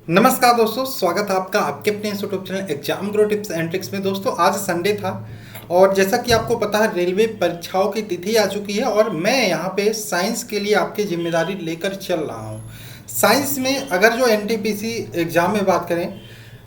नमस्कार दोस्तों, स्वागत है आपका आपके अपने YouTube channel exam grow tips and tricks में। दोस्तों आज संडे था और जैसा कि आपको पता है रेलवे परीक्षाओं की तिथि आ चुकी है और मैं यहाँ पे साइंस के लिए आपकी जिम्मेदारी लेकर चल रहा हूँ। साइंस में अगर जो एनटीपीसी एग्जाम में बात करें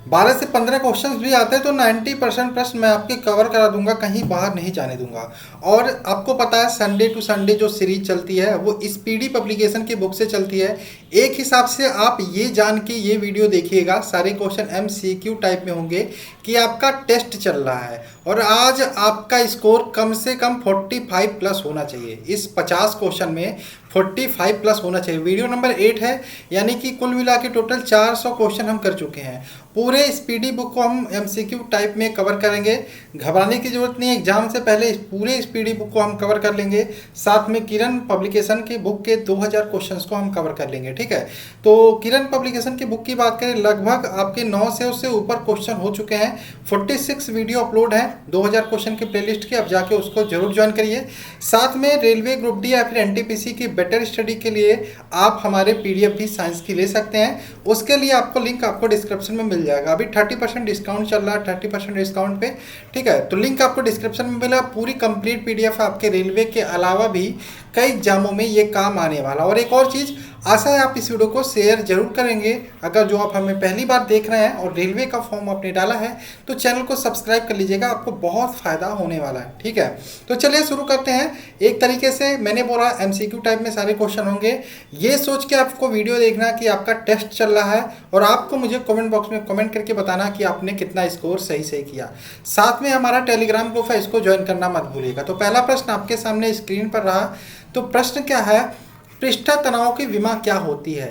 12 से 15 क्वेश्चंस भी आते हैं तो 90% प्रश्न मैं आपके कवर करा दूंगा, कहीं बाहर नहीं जाने दूंगा। और आपको पता है संडे टू संडे जो सीरीज चलती है वो स्पीडी पब्लिकेशन की बुक से चलती है। एक हिसाब से आप ये जान के ये वीडियो देखिएगा, सारे क्वेश्चन एमसीक्यू टाइप में होंगे कि आपका टेस्ट चल रहा है और आज आपका स्कोर कम से कम 45 प्लस होना चाहिए। इस 50 क्वेश्चन में 45 प्लस होना चाहिए। वीडियो नंबर 8 है, यानी कि कुल मिला के टोटल 400 क्वेश्चन हम कर चुके हैं। पूरे स्पीडी बुक को हम एमसीक्यू टाइप में कवर करेंगे, घबराने की जरूरत नहीं है। एग्जाम से पहले पूरे स्पीडी बुक को हम कवर कर लेंगे, साथ में किरण पब्लिकेशन की बुक के 2000 क्वेश्चंस को हम कवर कर लेंगे। ठीक है, तो किरण पब्लिकेशन की बुक की बात करें, लगभग आपके 900 से ऊपर क्वेश्चन हो चुके हैं। 46 वीडियो अपलोड है 2000 क्वेश्चन की प्लेलिस्ट की, अब जाके उसको जरूर ज्वाइन करिए। साथ में रेलवे ग्रुप डी या फिर एनटीपीसी की बेटर स्टडी के लिए आप हमारे पीडीएफ भी साइंस की ले सकते हैं। उसके लिए आपको लिंक आपको डिस्क्रिप्शन में मिल जाएगा। अभी 30% डिस्काउंट चल रहा है, 30% डिस्काउंट पे। ठीक है, तो लिंक आपको डिस्क्रिप्शन में मिला। पूरी कंप्लीट पीडीएफ आपके रेलवे के अलावा भी कई एग्जामों में ये काम आने वाला। और एक और चीज़, आशा है आप इस वीडियो को शेयर जरूर करेंगे। अगर जो आप हमें पहली बार देख रहे हैं और रेलवे का फॉर्म आपने डाला है तो चैनल को सब्सक्राइब कर लीजिएगा, आपको बहुत फ़ायदा होने वाला है। ठीक है, तो चलिए शुरू करते हैं। एक तरीके से मैंने बोला एमसीक्यू टाइप में सारे क्वेश्चन होंगे, ये सोच के आपको वीडियो देखना कि आपका टेस्ट चल रहा है और आपको मुझे कमेंट बॉक्स में कमेंट करके बताना कि आपने कितना स्कोर सही किया। साथ में हमारा टेलीग्राम ग्रुप है, इसको ज्वाइन करना मत भूलिएगा। तो पहला प्रश्न आपके सामने स्क्रीन पर रहा, तो प्रश्न क्या है, पृष्ठ तनाव की विमा क्या होती है।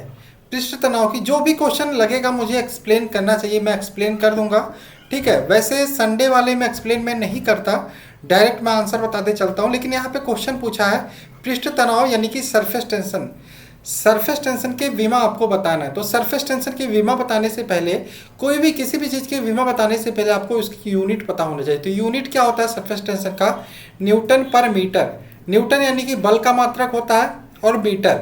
पृष्ठ तनाव की जो भी क्वेश्चन लगेगा मुझे एक्सप्लेन करना चाहिए, मैं एक्सप्लेन कर दूंगा। ठीक है, वैसे संडे वाले में एक्सप्लेन मैं नहीं करता, डायरेक्ट मैं आंसर बताते चलता हूँ। लेकिन यहाँ पे क्वेश्चन पूछा है पृष्ठ तनाव यानी कि सरफेस टेंशन, सरफेस टेंशन के बीमा आपको बताना है। तो सरफेस टेंशन की बीमा बताने से पहले, कोई भी किसी भी चीज़ के बीमा बताने से पहले आपको उसकी यूनिट पता होना चाहिए। तो यूनिट क्या होता है सरफेस टेंशन का, न्यूटन पर मीटर। न्यूटन यानी कि बल का मात्रक होता है और मीटर,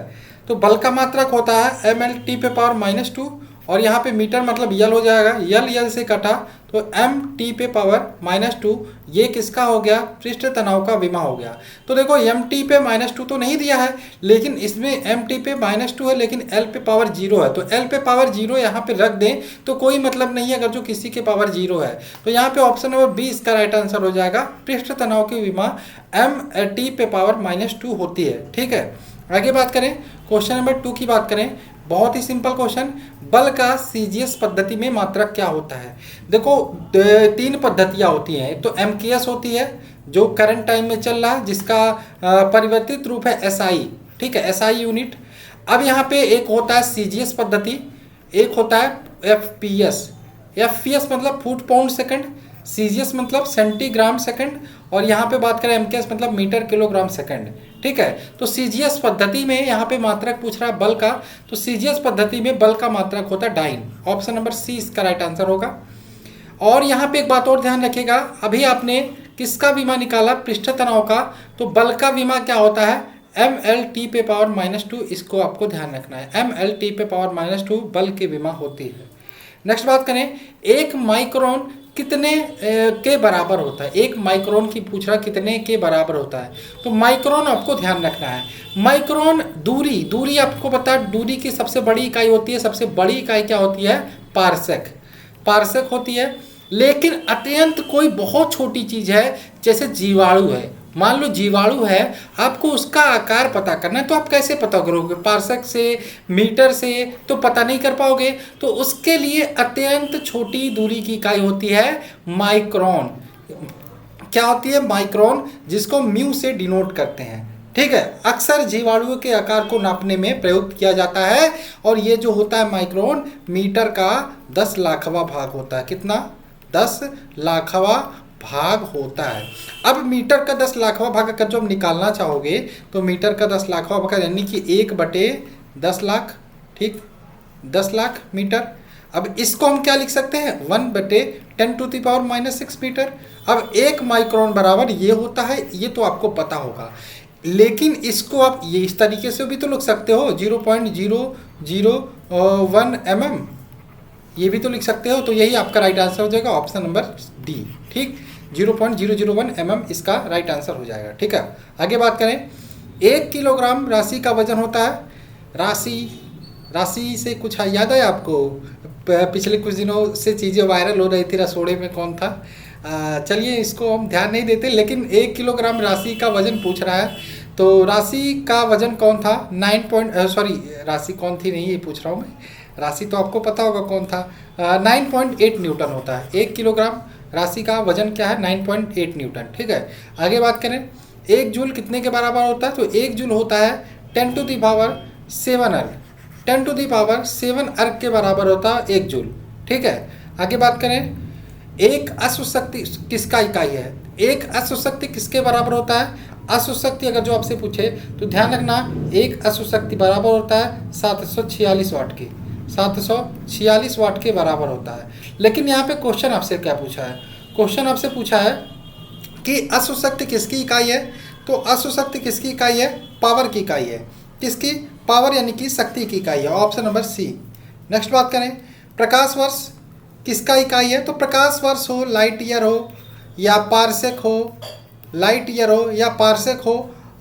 तो बल का मात्रक होता है mL/-2 और यहाँ पे मीटर मतलब यल हो जाएगा, यल से कटा तो m/-2। ये किसका हो गया, पृष्ठ तनाव का विमा हो गया। तो देखो m/-2 तो नहीं दिया है, लेकिन इसमें m/-2 है लेकिन l/0 है, तो l/0 यहाँ पे रख दें तो कोई मतलब नहीं है अगर जो किसी के पावर 0 है। तो यहाँ पे ऑप्शन नंबर बी इसका राइट आंसर हो जाएगा। पृष्ठ तनाव की विमा m/-2 होती है। ठीक है, आगे बात करें, क्वेश्चन नंबर 2 की बात करें, बहुत ही सिंपल क्वेश्चन, बल का सीजीएस पद्धति में मात्रक क्या होता है। देखो 3 पद्धतियाँ होती हैं, एक तो एमकेएस होती है जो करंट टाइम में चल रहा है, जिसका परिवर्तित रूप है एसआई। ठीक है, एसआई यूनिट। अब यहाँ पे एक होता है सीजीएस पद्धति, एक होता है एफपीएस। एफपीएस मतलब फुट पाउंड सेकंड, सीजीएस मतलब सेंटीग्राम सेकंड, और यहाँ पे बात करें एमकेएस मतलब मीटर किलोग्राम सेकंड। ठीक है, तो सीजीएस पद्धति में यहाँ पे मात्रक पूछ रहा है बल का, तो सीजीएस पद्धति में बल का मात्रक होता है डाइन। ऑप्शन नंबर सी इसका राइट आंसर होगा। और यहाँ पे एक बात और ध्यान रखिएगा, अभी आपने किसका बीमा निकाला, पृष्ठ तनाव का, तो बल का बीमा क्या होता है mL/-2, इसको आपको ध्यान रखना है, mL/-2 बल की बीमा होती है। नेक्स्ट बात करें, एक माइक्रोन कितने के बराबर होता है। एक माइक्रोन की पूछ रहा कितने के बराबर होता है, तो माइक्रोन आपको ध्यान रखना है। माइक्रोन दूरी आपको पता है, दूरी की सबसे बड़ी इकाई होती है, सबसे बड़ी इकाई क्या होती है, पारसेक होती है। लेकिन अत्यंत कोई बहुत छोटी चीज़ है, जैसे जीवाणु है, मान लो जीवाणु है, आपको उसका आकार पता करना है, तो आप कैसे पता करोगे, पारसेक से, मीटर से तो पता नहीं कर पाओगे। तो उसके लिए अत्यंत छोटी दूरी की इकाई होती है माइक्रोन। क्या होती है, माइक्रोन, जिसको म्यू से डिनोट करते हैं। ठीक है, अक्सर जीवाणुओं के आकार को नापने में प्रयुक्त किया जाता है और ये जो होता है माइक्रोन, मीटर का 10 लाखवां भाग होता है। कितना, 10 लाखवां भाग होता है। अब मीटर का 10 लाखवां भाग अगर जो हम निकालना चाहोगे तो मीटर का 10 लाखवां भाग यानी कि 1/10 लाख। ठीक, 10 लाख मीटर। अब इसको हम क्या लिख सकते हैं, 1/10⁻⁻6 मीटर। अब 1 माइक्रोन बराबर ये होता है, ये तो आपको पता होगा, लेकिन इसको आप ये इस तरीके से भी तो लिख सकते हो, 0.001 mm। ये भी तो लिख सकते हो। तो यही आपका राइट आंसर हो जाएगा ऑप्शन नंबर डी। ठीक, 0.001 mm इसका राइट आंसर हो जाएगा। ठीक है, आगे बात करें। 1 किलोग्राम राशि का वजन होता है, राशि से कुछ याद है आपको? पिछले कुछ दिनों से चीज़ें वायरल हो रही थी, रसोड़े में कौन था। चलिए इसको हम ध्यान नहीं देते, लेकिन 1 किलोग्राम राशि का वजन पूछ रहा है। तो राशि का वजन कौन था? राशि कौन थी नहीं, ये पूछ रहा हूँ मैं। राशि तो आपको पता होगा कौन था। 9.8 न्यूटन होता है। 1 किलोग्राम राशि का वजन क्या है? 9.8 न्यूटन। ठीक है, आगे बात करें। 1 जूल कितने के बराबर होता है? तो 1 जूल होता है 10 टू द पावर 7 अर्ग। 10 टू द पावर 7 अर्ग के बराबर होता है 1 जूल। ठीक है, आगे बात करें। एक अश्व शक्ति किसका इकाई है? एक अश्व शक्ति किसके बराबर होता है? अश्व शक्ति अगर जो आपसे पूछे तो ध्यान रखना, एक अश्व शक्ति बराबर होता है 746 वाट की। 746 वाट के बराबर होता है। लेकिन यहाँ पे क्वेश्चन आपसे क्या पूछा है? क्वेश्चन आपसे पूछा है कि अश्व शक्ति किसकी इकाई है? तो अश्व शक्ति किसकी इकाई है? पावर की इकाई है। किसकी? पावर यानी कि शक्ति की इकाई है, ऑप्शन नंबर सी। नेक्स्ट बात करें। प्रकाश वर्ष किसका इकाई है? तो प्रकाश वर्ष हो, लाइट ईयर हो या पारसेक हो, लाइट ईयर हो या पारसेक हो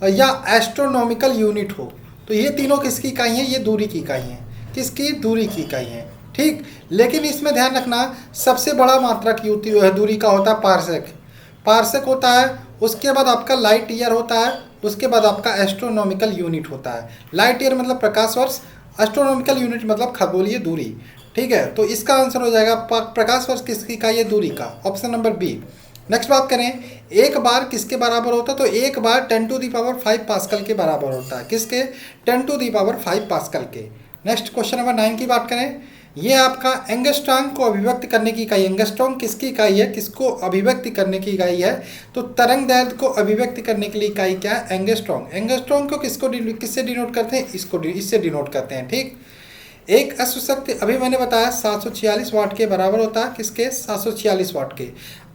या एस्ट्रोनॉमिकल यूनिट हो, तो ये तीनों किसकी इकाई हैं? ये दूरी की इकाई हैं। किसकी? दूरी की इकाई है। ठीक, लेकिन इसमें ध्यान रखना, सबसे बड़ा मात्रा की दूरी का होता है पारसेक। पारसेक होता है, उसके बाद आपका लाइट ईयर होता है, उसके बाद आपका एस्ट्रोनॉमिकल यूनिट होता है। लाइट ईयर मतलब प्रकाश वर्ष, एस्ट्रोनॉमिकल यूनिट मतलब खगोलीय दूरी। ठीक है, तो इसका आंसर हो जाएगा प्रकाश वर्ष किसकी इकाई है? दूरी का, ऑप्शन नंबर बी। नेक्स्ट बात करें। एक बार किसके बराबर होता है? तो एक बार 10 टू दी पावर 5 पास्कल के बराबर होता है। किसके? 10 टू दी पावर 5 पास्कल के। नेक्स्ट क्वेश्चन नंबर 9 की बात करें। ये आपका एंगस्ट्रॉम को अभिव्यक्त करने की इकाई। एंगस्ट्रॉम किसकी इकाई है? किसको अभिव्यक्ति करने की इकाई है? तो तरंग दैर्ध्य को अभिव्यक्ति करने के लिए इकाई क्या है? एंगस्ट्रॉम। एंगस्ट्रॉम को किससे डिनोट करते हैं? इससे डिनोट करते हैं। ठीक, एक अश्व शक्ति अभी मैंने बताया 746 वाट के बराबर होता है। किसके? 746 वाट के।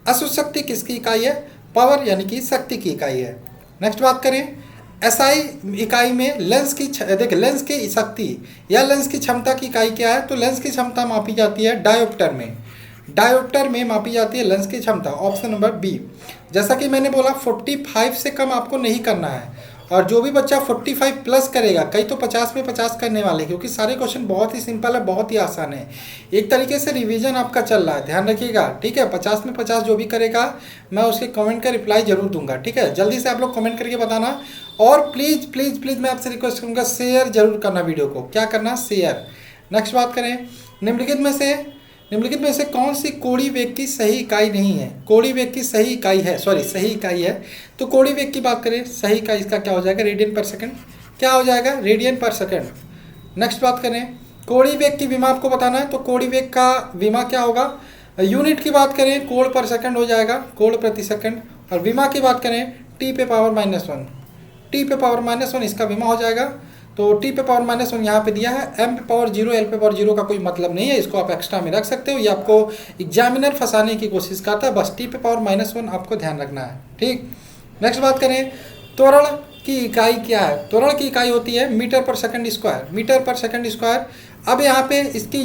अश्व शक्ति किसकी इकाई है? पावर यानी कि शक्ति की इकाई है। नेक्स्ट बात करें। एसआई इकाई में लेंस की लेंस की शक्ति या लेंस की क्षमता की इकाई क्या है? तो लेंस की क्षमता मापी जाती है डायोप्टर में। डायोप्टर में मापी जाती है लेंस की क्षमता, ऑप्शन नंबर बी। जैसा कि मैंने बोला 45 से कम आपको नहीं करना है, और जो भी बच्चा 45 प्लस करेगा, कई तो 50 में 50 करने वाले, क्योंकि सारे क्वेश्चन बहुत ही सिंपल है, बहुत ही आसान है। एक तरीके से रिवीजन आपका चल रहा है, ध्यान रखिएगा। ठीक है, 50 में 50 जो भी करेगा मैं उसके कमेंट का रिप्लाई जरूर दूंगा। ठीक है, जल्दी से आप लोग कमेंट करके बताना, और प्लीज़ प्लीज़ प्लीज़ मैं आपसे रिक्वेस्ट करूँगा शेयर जरूर करना वीडियो को। क्या करना? शेयर। नेक्स्ट बात करें। निम्नलिखित में से कौन सी कोणीय वेग की सही इकाई नहीं है? कोणीय वेग की सही इकाई है, सही इकाई है। तो कोणीय वेग की बात करें, सही इकाई इसका क्या हो जाएगा? रेडियन पर सेकंड। क्या हो जाएगा? रेडियन पर सेकंड। नेक्स्ट बात करें। कोणीय वेग की विमा आपको बताना है, तो कोणीय वेग का विमा क्या होगा? यूनिट की बात करें कोण पर सेकंड हो जाएगा, कोण प्रति सेकंड। और विमा की बात करें टी पे पावर -1, टी पे पावर -1 इसका विमा हो जाएगा। तो टी पे पावर -1 यहाँ पे दिया है। एम पे पावर 0, एल पे पावर 0 का कोई मतलब नहीं है, इसको आप एक्स्ट्रा में रख सकते हो। ये आपको एग्जामिनर फंसाने की कोशिश करता है, बस टी पे पावर -1 आपको ध्यान रखना है। ठीक, नेक्स्ट बात करें। त्वरण की इकाई क्या है? त्वरण की इकाई होती है मीटर पर सेकंड स्क्वायर, मीटर पर सेकंड स्क्वायर। अब यहाँ पे इसकी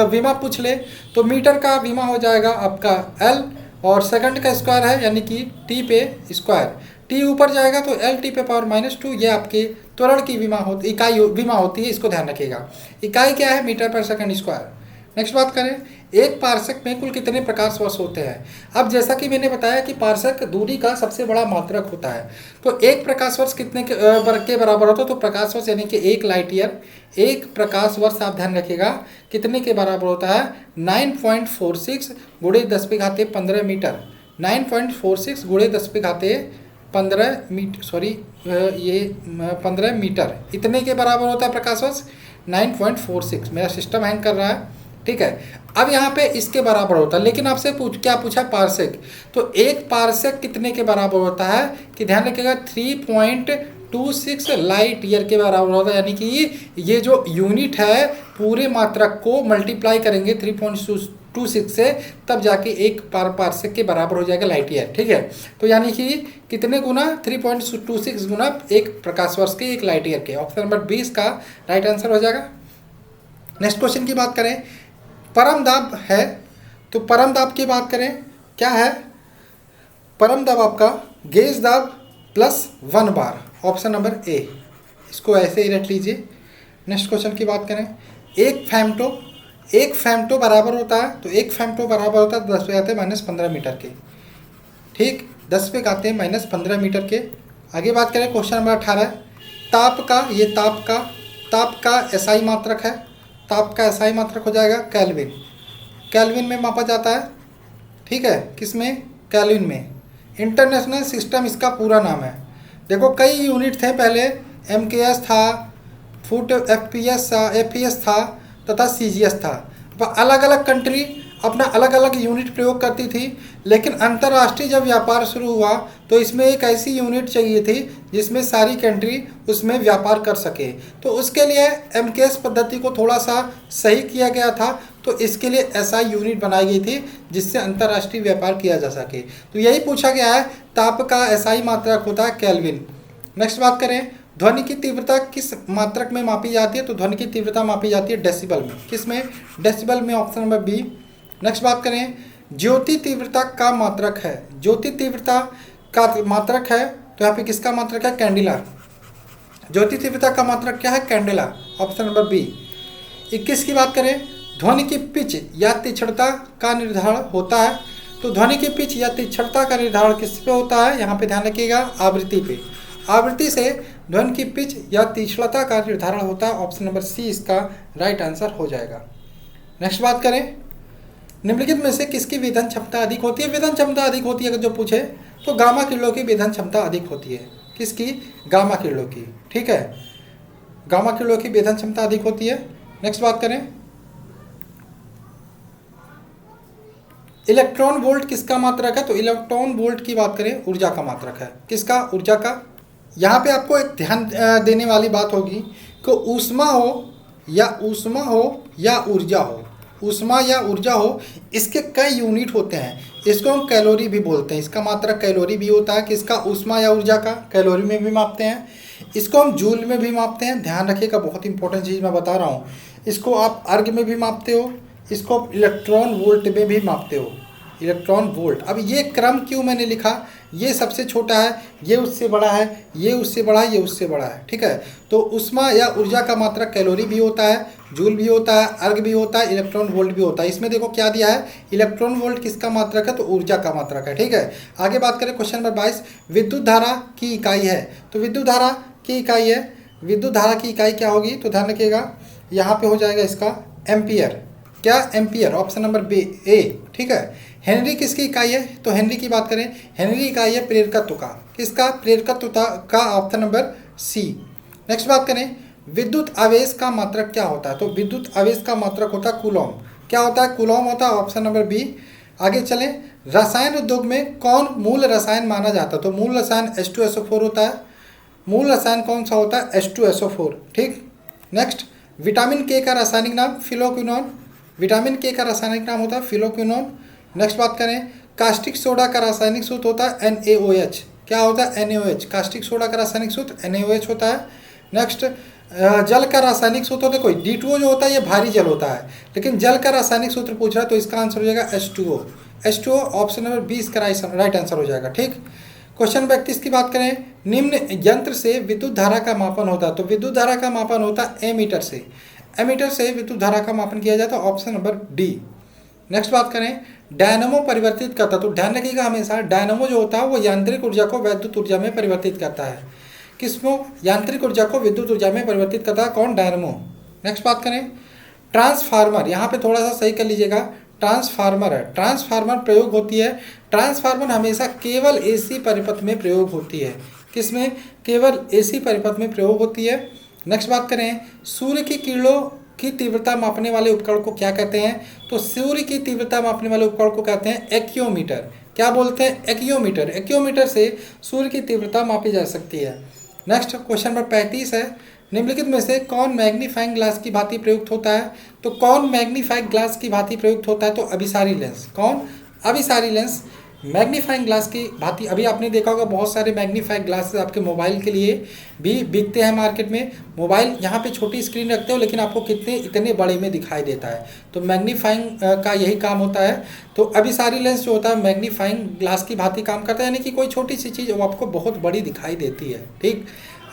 विमा पूछ ले तो मीटर का विमा हो जाएगा आपका एल, और सेकंड का स्क्वायर है यानी कि टी पे स्क्वायर। टी ऊपर जाएगा तो एल टी पे पावर -2, ये आपके त्वरण की विमा होती है, इसको ध्यान रखिएगा। इकाई क्या है? मीटर पर सेकंड स्क्वायर। नेक्स्ट बात करें। एक पारसेक में कुल कितने प्रकाश वर्ष होते हैं? अब जैसा कि मैंने बताया कि पारसेक दूरी का सबसे बड़ा मात्रक होता है, तो एक प्रकाश वर्ष कितने के बराबर होता है? तो प्रकाश वर्ष यानी कि 1 लाइट ईयर, एक प्रकाश वर्ष आप ध्यान रखिएगा कितने के बराबर होता है? 9.46 × 10⁻15 मीटर। 9.46 × 10⁻15 मीटर, ये 15 मीटर, इतने के बराबर होता है प्रकाश वर्ष। 9.46, मेरा सिस्टम हैंग कर रहा है। ठीक है, अब यहाँ पे इसके बराबर होता है, लेकिन आपसे क्या पूछा? पारसेक। तो एक पारसेक कितने के बराबर होता है कि ध्यान रखिएगा 3.26 लाइट ईयर के बराबर होता है, यानी कि ये जो यूनिट है पूरे मात्रक को मल्टीप्लाई करेंगे 3.26 से, तब जाके एक पारसेक के बराबर हो जाएगा लाइट ईयर। ठीक है, तो यानी कि कितने गुना? 3.26 गुना एक प्रकाश वर्ष के, एक लाइट ईयर के। ऑप्शन नंबर 20 का राइट आंसर हो जाएगा। नेक्स्ट क्वेश्चन की बात करें। परम दाब है, तो परम दाब की बात करें क्या है, परम दाब आपका गेज दाब plus 1 bar, option number A, इसको ऐसे ही रख लीजिए। नेक्स्ट क्वेश्चन की बात करें, एक फेमटो बराबर होता है, तो एक फेमटो बराबर होता है 10 पे आते हैं -15 मीटर के, ठीक, 10 पे आते हैं -15 मीटर के। आगे बात करें क्वेश्चन नंबर 18, ताप का, ये ताप का एसआई मात्रक है, ताप का एसआई मात्रक हो जाएगा केल्विन, केल्विन में मापा जाता है, ठीक है, किस में, केल्विन में। इंटरनेशनल सिस्टम इसका पूरा नाम है। देखो कई यूनिट थे पहले, एमकेएस था, फुट एफपीएस था तथा सीजीएस था। अलग अलग कंट्री अपना अलग अलग यूनिट प्रयोग करती थी, लेकिन अंतर्राष्ट्रीय जब व्यापार शुरू हुआ तो इसमें एक ऐसी यूनिट चाहिए थी जिसमें सारी कंट्री उसमें व्यापार कर सके। तो उसके लिए एमकेएस पद्धति को थोड़ा सा सही किया गया था, तो इसके लिए एसआई यूनिट बनाई गई थी जिससे अंतर्राष्ट्रीय व्यापार किया जा सके। तो यही पूछा गया है, ताप का एसआई मात्रक होता है केल्विन। नेक्स्ट बात करें, ध्वनि की तीव्रता किस मात्रक में मापी जाती है, तो ध्वनि की तीव्रता मापी जाती है डेसिबल में, किस में, डेसिबल में, ऑप्शन नंबर बी। नेक्स्ट बात करें, ज्योति तीव्रता का मात्रक है, ज्योति तीव्रता का मात्रक है, तो यहाँ पे किसका मात्रक है, कैंडेला। ज्योति तीव्रता का मात्रक क्या है, कैंडेला, ऑप्शन नंबर बी। 21 की बात करें, ध्वनि की पिच या तीक्ष्णता का निर्धारण होता है, तो ध्वनि की पिच या तीक्ष्णता का निर्धारण किस पे होता है, यहाँ पे ध्यान रखिएगा, आवृत्ति पे। आवृत्ति से ध्वनि की पिच या तीक्ष्णता का निर्धारण होता है, ऑप्शन नंबर सी इसका राइट आंसर हो जाएगा। नेक्स्ट बात करें, निम्नलिखित में से किसकी वेधन क्षमता अधिक होती है, वेधन क्षमता अधिक होती है अगर जो पूछे तो गामा किरणों की वेधन क्षमता अधिक होती है, किसकी, गामा किरणों की, ठीक है, गामा किरणों की वेधन क्षमता अधिक होती है। नेक्स्ट बात करें, इलेक्ट्रॉन वोल्ट किसका मात्रक है, तो इलेक्ट्रॉन वोल्ट की बात करें ऊर्जा का मात्रक है, किसका, ऊर्जा का। यहाँ पे आपको एक ध्यान देने वाली बात होगी कि ऊष्मा हो या ऊर्जा हो, ऊष्मा या ऊर्जा हो, इसके कई यूनिट होते हैं, इसको हम कैलोरी भी बोलते हैं, इसका मात्रक कैलोरी भी होता है, किसका, ऊष्मा या ऊर्जा का, कैलोरी में भी मापते हैं। इसको हम जूल में भी मापते हैं, ध्यान रखिएगा, बहुत इंपॉर्टेंट चीज़ मैं बता रहा हूँ। इसको आप अर्ग में भी मापते हो, इसको आप इलेक्ट्रॉन वोल्ट में भी मापते हो, इलेक्ट्रॉन वोल्ट। अब ये क्रम क्यों मैंने लिखा, ये सबसे छोटा है, ये उससे बड़ा है, ये उससे बड़ा है, ये उससे बड़ा है, ठीक है। तो ऊष्मा या ऊर्जा का मात्रक कैलोरी भी होता है, जूल भी होता है, अर्ग भी होता है, इलेक्ट्रॉन वोल्ट भी होता है। इसमें देखो क्या दिया है, इलेक्ट्रॉन वोल्ट किसका मात्रक है, तो ऊर्जा का मात्रक है, ठीक है। आगे बात करें क्वेश्चन नंबर 22, विद्युत धारा की इकाई है, तो विद्युत धारा की इकाई है, विद्युत धारा की इकाई क्या होगी, तो ध्यान रखिएगा, यहाँ पे हो जाएगा इसका एम्पियर, क्या, एम्पियर, ऑप्शन नंबर बी ए, ठीक है। हेनरी किसकी इकाई है, तो हेनरी की बात करें, हेनरी इकाई है प्रेरकत्व का, किसका, प्रेरकत्व का, ऑप्शन नंबर सी। नेक्स्ट बात करें, विद्युत आवेश का मात्रक क्या होता है, तो विद्युत आवेश का मात्रक होता है कूलॉम, क्या होता है, कूलॉम होता है, ऑप्शन नंबर बी। आगे चलें, रसायन उद्योग में कौन मूल रसायन माना जाता है, तो मूल रसायन H2SO4 होता है, मूल रसायन कौन सा होता है, H2SO4, ठीक। नेक्स्ट, विटामिन के का रासायनिक नाम फिलोक्विनोन, विटामिन के का रासायनिक नाम होता है फिलोक्विनोन। नेक्स्ट बात करें, कास्टिक सोडा का रासायनिक सूत्र होता है NaOH, क्या होता है, NaOH, कास्टिक सोडा का रासायनिक सूत्र NaOH होता है। नेक्स्ट, जल का रासायनिक सूत्र होता है, कोई D2O जो होता है ये भारी जल होता है, लेकिन जल का रासायनिक सूत्र पूछ रहा है तो इसका आंसर हो जाएगा H2O, ऑप्शन नंबर बी इसका राइट आंसर हो जाएगा, ठीक। क्वेश्चन 32 की बात करें, निम्न यंत्र से विद्युत धारा का मापन होता है, तो विद्युत धारा का मापन होता है एमीटर से, एमीटर से विद्युत धारा का मापन किया जाता है, ऑप्शन नंबर डी। नेक्स्ट बात करें, डायनामो परिवर्तित करता है, तो ध्यान रखिएगा हमेशा, डायनामो जो होता है वो यांत्रिक ऊर्जा को वैद्युत ऊर्जा में परिवर्तित करता है, किसको, यांत्रिक ऊर्जा को विद्युत ऊर्जा में परिवर्तित करता है, कौन, डायनामो। नेक्स्ट बात करें, ट्रांसफार्मर, यहाँ पे थोड़ा सा सही कर लीजिएगा, ट्रांसफार्मर है, ट्रांसफार्मर प्रयोग होती है, ट्रांसफार्मर हमेशा केवल AC परिपथ में प्रयोग होती है, किसमें, केवल AC परिपथ में प्रयोग होती है। नेक्स्ट बात करें, सूर्य की किरणों की तीव्रता मापने वाले उपकरण को क्या कहते हैं, तो सूर्य की तीव्रता मापने वाले उपकरण को कहते हैं एक्योमीटर, क्या बोलते हैं, एक्योमीटर, एक्योमीटर से सूर्य की तीव्रता मापी जा सकती है। नेक्स्ट क्वेश्चन नंबर 35 है, निम्नलिखित में से कौन मैग्नीफाइंग ग्लास की भांति प्रयुक्त होता है, तो कौन मैग्नीफाइंग ग्लास की भांति प्रयुक्त होता है, तो अभिसारी लेंस, कौन, अभिसारी लेंस। मैग्नीफाइंग ग्लास की भांति अभी आपने देखा होगा बहुत सारे मैग्नीफाइंग ग्लासेस आपके मोबाइल के लिए भी बिकते हैं मार्केट में। मोबाइल यहाँ पे छोटी स्क्रीन रखते हो लेकिन आपको कितने इतने बड़े में दिखाई देता है, तो मैग्नीफाइंग का यही काम होता है। तो अभी सारी लेंस जो होता है मैग्नीफाइंग ग्लास की भांति काम करता है, यानी कि कोई छोटी सी चीज़ वो आपको बहुत बड़ी दिखाई देती है। ठीक,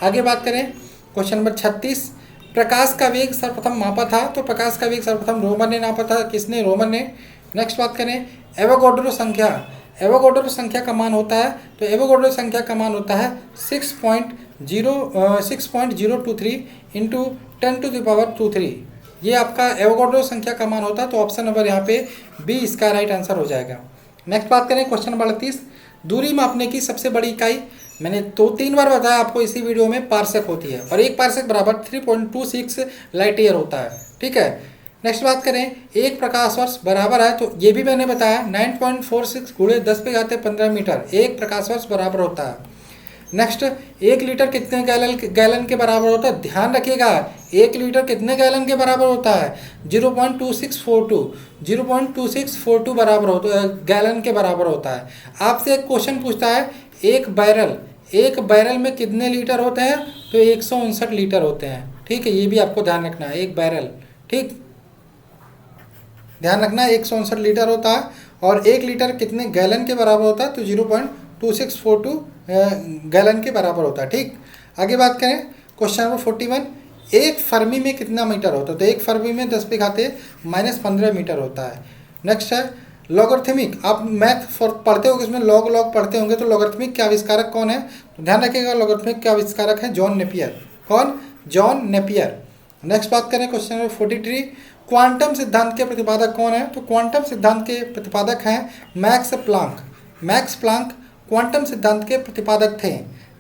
आगे बात करें क्वेश्चन नंबर 36, प्रकाश का वेग सर्वप्रथम मापा था, तो प्रकाश का वेग सर्वप्रथम रोमन ने नापा था। किसने? रोमन ने। नेक्स्ट बात करें एवोगाड्रो संख्या। एवोगाड्रो संख्या का मान होता है, तो एवोगाड्रो संख्या का मान होता है 6.023 इंटू 10⁻²3। ये आपका एवोगाड्रो संख्या का मान होता है, तो ऑप्शन नंबर यहाँ पे बी इसका राइट आंसर हो जाएगा। नेक्स्ट बात करें क्वेश्चन नंबर 38, दूरी मापने की सबसे बड़ी इकाई। मैंने तो 3 बार बताया आपको इसी वीडियो में, पार्सेक होती है, और एक पार्सेक बराबर 3.26 लाइट ईयर होता है। ठीक है, नेक्स्ट बात करें एक प्रकाश वर्ष बराबर है, तो ये भी मैंने बताया 9.46 गुणे 10⁻15 मीटर एक प्रकाश वर्ष बराबर होता है। नेक्स्ट, 1 लीटर कितने गैलन के बराबर होता है? ध्यान रखिएगा 1 लीटर कितने गैलन के बराबर होता है? 0.2642 बराबर होता है, गैलन के बराबर होता है। आपसे एक क्वेश्चन पूछता है एक बैरल में कितने लीटर होते हैं? तो 159 लीटर होते हैं। ठीक है, ये भी आपको ध्यान रखना है, एक बैरल, ठीक ध्यान रखना 159 लीटर होता है। और 1 लीटर कितने गैलन के बराबर होता है? तो 0.2642 गैलन के बराबर होता है। ठीक, आगे बात करें क्वेश्चन नंबर 41, एक फर्मी में कितना मीटर होता है? तो एक फर्मी में 10⁻⁻15 मीटर होता है। नेक्स्ट है लॉगरिथमिक। आप मैथ पढ़ते हो, इसमें लॉग पढ़ते होंगे, तो लॉगरिथमिक के आविष्कारक कौन है? तो ध्यान रखिएगा लॉगरिथमिक के आविष्कारक हैं जॉन नेपियर। कौन? John Napier. नेक्स्ट बात करें क्वेश्चन नंबर 43, क्वांटम सिद्धांत के प्रतिपादक कौन है? तो क्वांटम सिद्धांत के प्रतिपादक हैं max Planck. Max Planck quantum सिद्धांत के प्रतिपादक थे।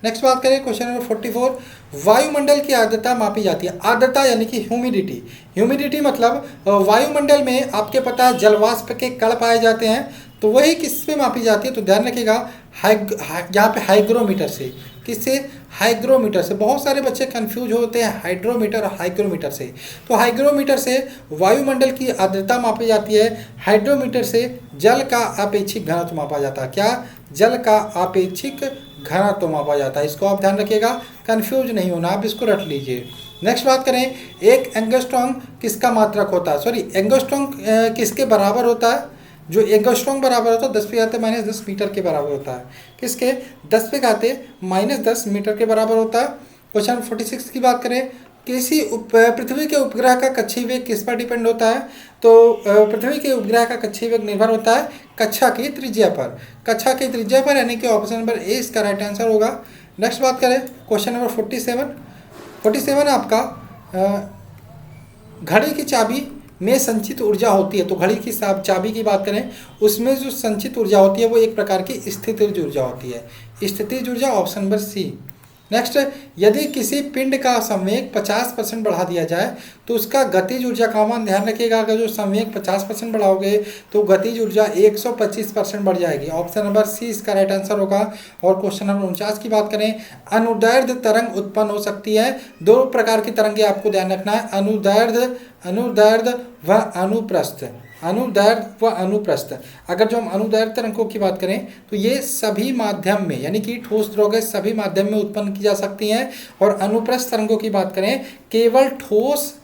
नेक्स्ट बात करें क्वेश्चन नंबर 44, वायुमंडल की आर्द्रता मापी जाती है। आर्द्रता यानी कि ह्यूमिडिटी। ह्यूमिडिटी मतलब वायुमंडल में आपके पता है जलवाष्प के कण पाए जाते हैं, तो वही किस पे मापी जाती है? तो ध्यान रखिएगा यहाँ पे हाइग्रोमीटर से। किससे? हाइग्रोमीटर से। बहुत सारे बच्चे कंफ्यूज होते हैं हाइड्रोमीटर और हाइग्रोमीटर से। तो हाइग्रोमीटर से वायुमंडल की आर्द्रता मापी जाती है, हाइड्रोमीटर से जल का आपेक्षिक घनत्व मापा जाता है। क्या? जल का आपेक्षिक घनत्व मापा जाता है। इसको आप ध्यान रखिएगा, कंफ्यूज नहीं होना, आप इसको रट लीजिए। नेक्स्ट बात करें एक एंगस्ट्रॉम किसका मात्रक होता है? सॉरी, एंगस्ट्रॉम किसके बराबर होता है? जो एंगस्ट्रॉम बराबर होता है 10⁻⁻10 मीटर के बराबर होता है। किसके? 10⁻⁻10 मीटर के बराबर होता है। क्वेश्चन 46 की बात करें, किसी पृथ्वी के उपग्रह का कक्षीय वेग किस पर डिपेंड होता है? तो पृथ्वी के उपग्रह का कक्षीय वेग निर्भर होता है कक्षा की त्रिज्या पर। कक्षा की त्रिज्या पर, यानी कि ऑप्शन नंबर ए इसका राइट आंसर होगा। नेक्स्ट बात करें क्वेश्चन नंबर 47 आपका घड़ी की चाबी में संचित ऊर्जा होती है। तो घड़ी की चाबी की बात करें, उसमें जो संचित ऊर्जा होती है वो एक प्रकार की स्थितिज ऊर्जा होती है। स्थितिज ऊर्जा, ऑप्शन नंबर सी। नेक्स्ट, यदि किसी पिंड का संवेग 50% बढ़ा दिया जाए तो उसका गतिज ऊर्जा का मान, ध्यान रखिएगा, अगर जो संवेग 50% बढ़ाओगे तो गतिज ऊर्जा 125% बढ़ जाएगी। ऑप्शन नंबर सी इसका राइट आंसर होगा। और क्वेश्चन नंबर 49 की बात करें, अनुदैर्ध्य तरंग उत्पन्न हो सकती है। 2 प्रकार की तरंगें आपको ध्यान रखना है, अनुदैर्ध्य व अनुप्रस्थ। अनुदैर्ध्य व अनुप्रस्थ। अगर जो हम अनुदैर्ध्य तरंगों की बात करें तो ये सभी माध्यम में, यानी कि ठोस द्रव के सभी माध्यम में उत्पन्न की जा सकती हैं। और अनुप्रस्थ तरंगों की बात करें केवल ठोस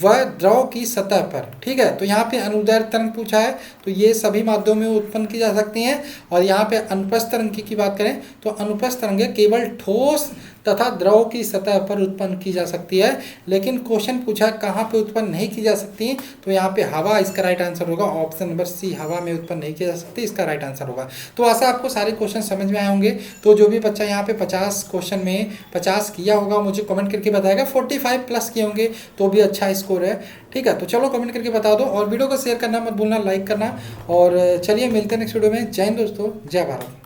व द्रव की सतह पर। ठीक है, तो यहाँ पे अनुदैर्ध्य तरंग पूछा है, तो ये सभी माध्यमों में उत्पन्न की जा सकती हैं। और यहाँ पे अनुप्रस्थ तरंग की बात करें तो अनुप्रस्थ तरंगें केवल ठोस तथा द्रव की सतह पर उत्पन्न की जा सकती है। लेकिन क्वेश्चन पूछा कहाँ पे उत्पन्न नहीं की जा सकती, तो यहाँ पे हवा इसका राइट आंसर होगा। ऑप्शन नंबर सी, हवा में उत्पन्न नहीं की जा सकती, इसका राइट आंसर होगा। तो ऐसा आपको सारे क्वेश्चन समझ में आए होंगे। तो जो भी बच्चा यहाँ पे 50 क्वेश्चन में 50 किया होगा मुझे कमेंट करके बताएगा। 45 प्लस किए होंगे तो भी अच्छा स्कोर है। ठीक है, तो चलो कमेंट करके बता दो, और वीडियो को शेयर करना मत भूलना, लाइक करना। और चलिए मिलते हैं नेक्स्ट वीडियो में। जय हिंद दोस्तों, जय भारत।